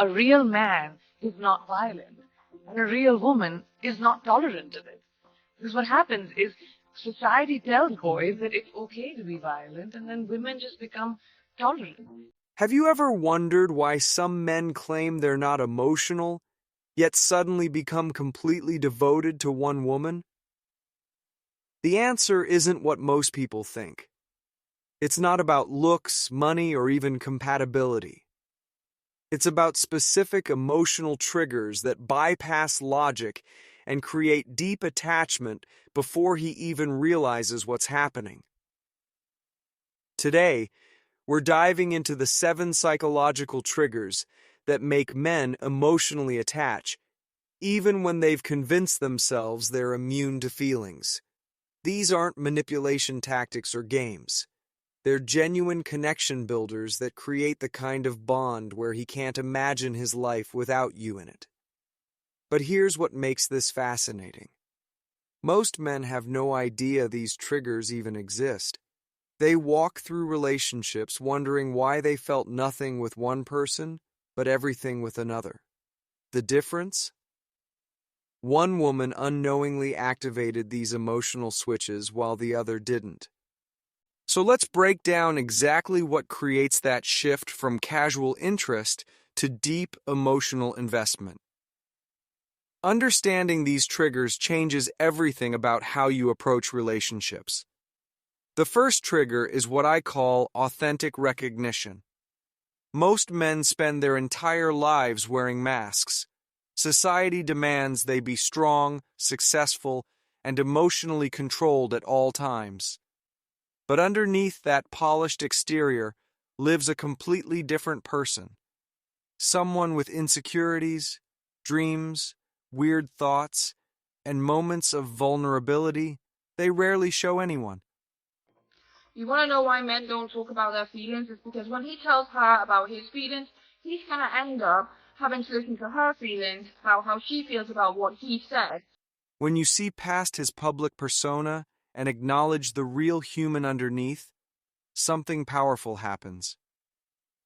a real man is not violent, and a real woman is not tolerant of it. Because what happens is society tells boys that it's okay to be violent, and then women just become tolerant. Have you ever wondered why some men claim they're not emotional, yet suddenly become completely devoted to one woman? The answer isn't what most people think. It's not about looks, money, or even compatibility. It's about specific emotional triggers that bypass logic and create deep attachment before he even realizes what's happening. Today, we're diving into the 7 psychological triggers that make men emotionally attach, even when they've convinced themselves they're immune to feelings. These aren't manipulation tactics or games. They're genuine connection builders that create the kind of bond where he can't imagine his life without you in it. But here's what makes this fascinating. Most men have no idea these triggers even exist. They walk through relationships wondering why they felt nothing with one person, but everything with another. The difference? One woman unknowingly activated these emotional switches while the other didn't. So let's break down exactly what creates that shift from casual interest to deep emotional investment. Understanding these triggers changes everything about how you approach relationships. The first trigger is what I call authentic recognition. Most men spend their entire lives wearing masks. Society demands they be strong, successful, and emotionally controlled at all times. But underneath that polished exterior lives a completely different person. Someone with insecurities, dreams, weird thoughts, and moments of vulnerability they rarely show anyone. You want to know why men don't talk about their feelings? It's because when he tells her about his feelings, he's going to end up having to listen to her feelings, about how she feels about what he said. When you see past his public persona and acknowledge the real human underneath, something powerful happens.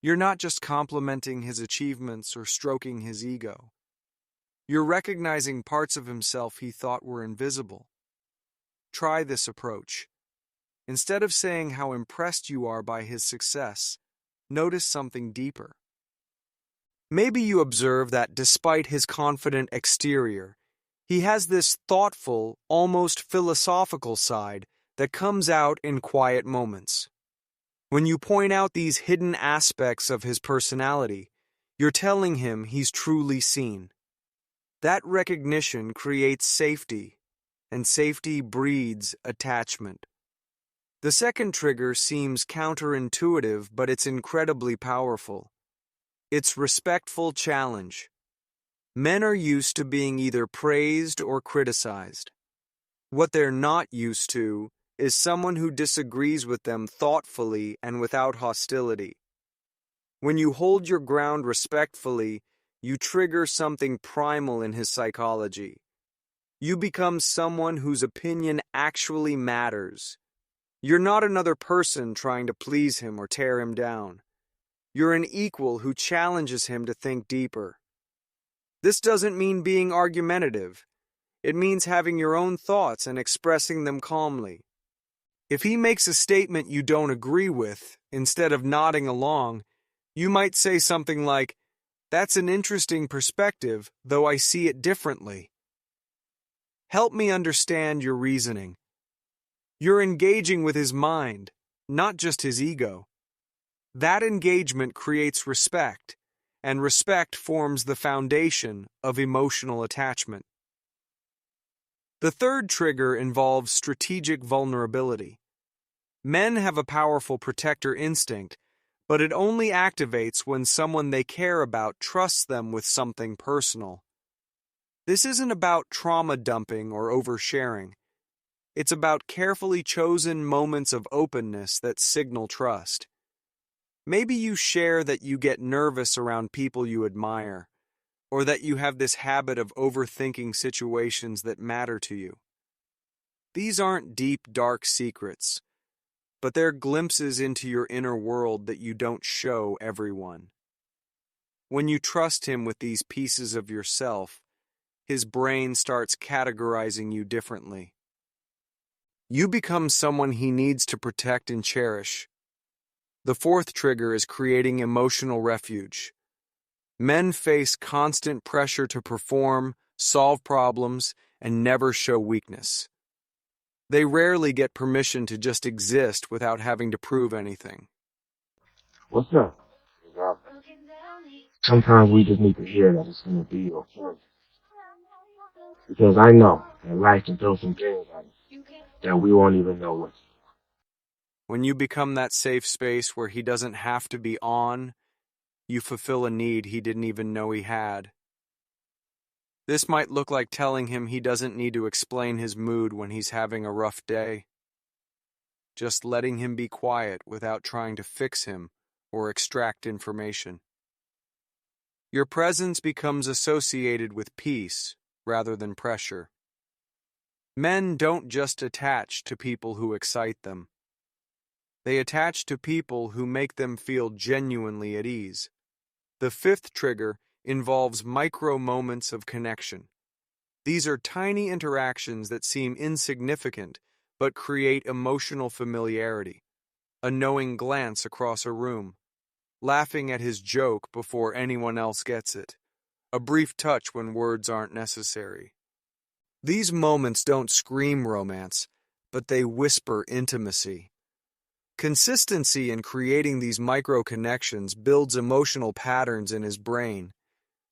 You're not just complimenting his achievements or stroking his ego. You're recognizing parts of himself he thought were invisible. Try this approach. Instead of saying how impressed you are by his success, notice something deeper. Maybe you observe that despite his confident exterior, he has this thoughtful, almost philosophical side that comes out in quiet moments. When you point out these hidden aspects of his personality, you're telling him he's truly seen. That recognition creates safety, and safety breeds attachment. The second trigger seems counterintuitive, but it's incredibly powerful. It's respectful challenge. Men are used to being either praised or criticized. What they're not used to is someone who disagrees with them thoughtfully and without hostility. When you hold your ground respectfully, you trigger something primal in his psychology. You become someone whose opinion actually matters. You're not another person trying to please him or tear him down. You're an equal who challenges him to think deeper. This doesn't mean being argumentative. It means having your own thoughts and expressing them calmly. If he makes a statement you don't agree with, instead of nodding along, you might say something like, "That's an interesting perspective, though I see it differently. Help me understand your reasoning." You're engaging with his mind, not just his ego. That engagement creates respect, and respect forms the foundation of emotional attachment. The third trigger involves strategic vulnerability. Men have a powerful protector instinct, but it only activates when someone they care about trusts them with something personal. This isn't about trauma dumping or oversharing. It's about carefully chosen moments of openness that signal trust. Maybe you share that you get nervous around people you admire, or that you have this habit of overthinking situations that matter to you. These aren't deep, dark secrets, but they're glimpses into your inner world that you don't show everyone. When you trust him with these pieces of yourself, his brain starts categorizing you differently. You become someone he needs to protect and cherish. The fourth trigger is creating emotional refuge. Men face constant pressure to perform, solve problems, and never show weakness. They rarely get permission to just exist without having to prove anything. What's up? Sometimes we just need to hear that it's going to be okay. Because I know that life can throw some things at us that we won't even know what. When you become that safe space where he doesn't have to be on, you fulfill a need he didn't even know he had. This might look like telling him he doesn't need to explain his mood when he's having a rough day. Just letting him be quiet without trying to fix him or extract information. Your presence becomes associated with peace rather than pressure. Men don't just attach to people who excite them. They attach to people who make them feel genuinely at ease. The fifth trigger involves micro moments of connection. These are tiny interactions that seem insignificant but create emotional familiarity. A knowing glance across a room, laughing at his joke before anyone else gets it, a brief touch when words aren't necessary. These moments don't scream romance, but they whisper intimacy. Consistency in creating these micro-connections builds emotional patterns in his brain.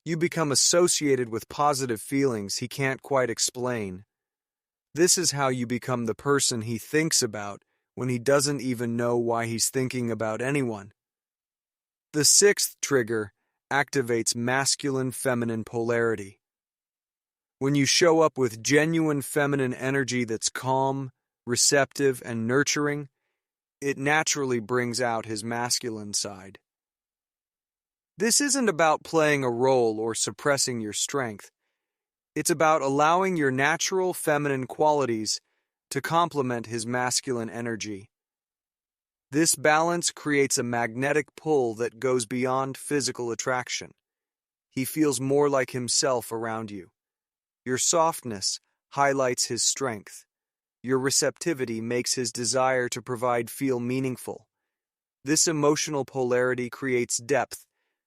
You become associated with positive feelings he can't quite explain. This is how you become the person he thinks about when he doesn't even know why he's thinking about anyone. The sixth trigger activates masculine-feminine polarity. When you show up with genuine feminine energy that's calm, receptive, and nurturing, it naturally brings out his masculine side. This isn't about playing a role or suppressing your strength. It's about allowing your natural feminine qualities to complement his masculine energy. This balance creates a magnetic pull that goes beyond physical attraction. He feels more like himself around you. Your softness highlights his strength. Your receptivity makes his desire to provide feel meaningful. This emotional polarity creates depth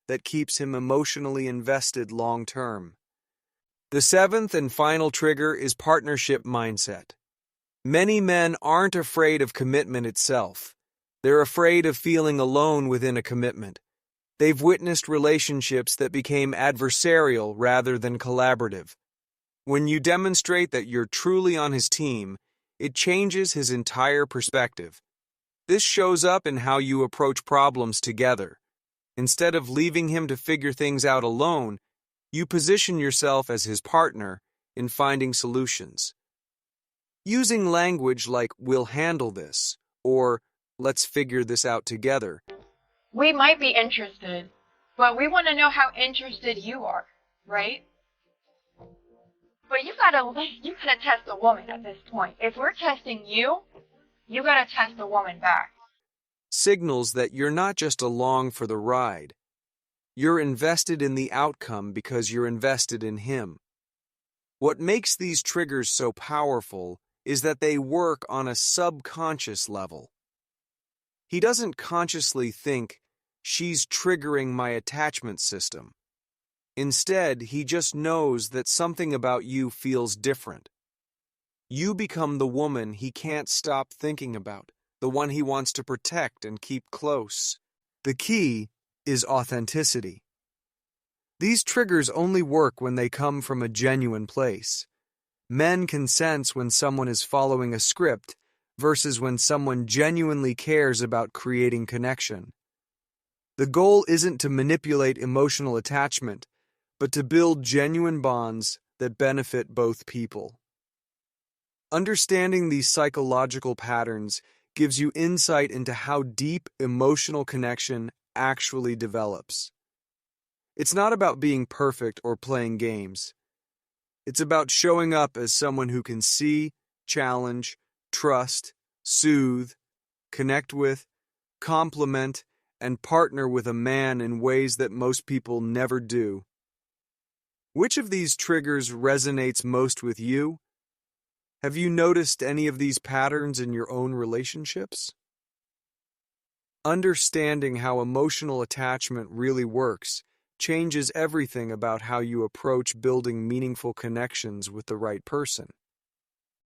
that keeps him emotionally invested long term. The seventh and final trigger is partnership mindset. Many men aren't afraid of commitment itself. They're afraid of feeling alone within a commitment. They've witnessed relationships that became adversarial rather than collaborative. When you demonstrate that you're truly on his team, it changes his entire perspective. This shows up in how you approach problems together. Instead of leaving him to figure things out alone, you position yourself as his partner in finding solutions. Using language like "we'll handle this" or "let's figure this out together." We might be interested, but we want to know how interested you are, right? But you gotta test the woman at this point. If we're testing you, you gotta test the woman back. Signals that you're not just along for the ride. You're invested in the outcome because you're invested in him. What makes these triggers so powerful is that they work on a subconscious level. He doesn't consciously think, "she's triggering my attachment system." Instead, he just knows that something about you feels different. You become the woman he can't stop thinking about, the one he wants to protect and keep close. The key is authenticity. These triggers only work when they come from a genuine place. Men can sense when someone is following a script versus when someone genuinely cares about creating connection. The goal isn't to manipulate emotional attachment, but to build genuine bonds that benefit both people. Understanding these psychological patterns gives you insight into how deep emotional connection actually develops. It's not about being perfect or playing games. It's about showing up as someone who can see, challenge, trust, soothe, connect with, compliment, and partner with a man in ways that most people never do. Which of these triggers resonates most with you? Have you noticed any of these patterns in your own relationships? Understanding how emotional attachment really works changes everything about how you approach building meaningful connections with the right person.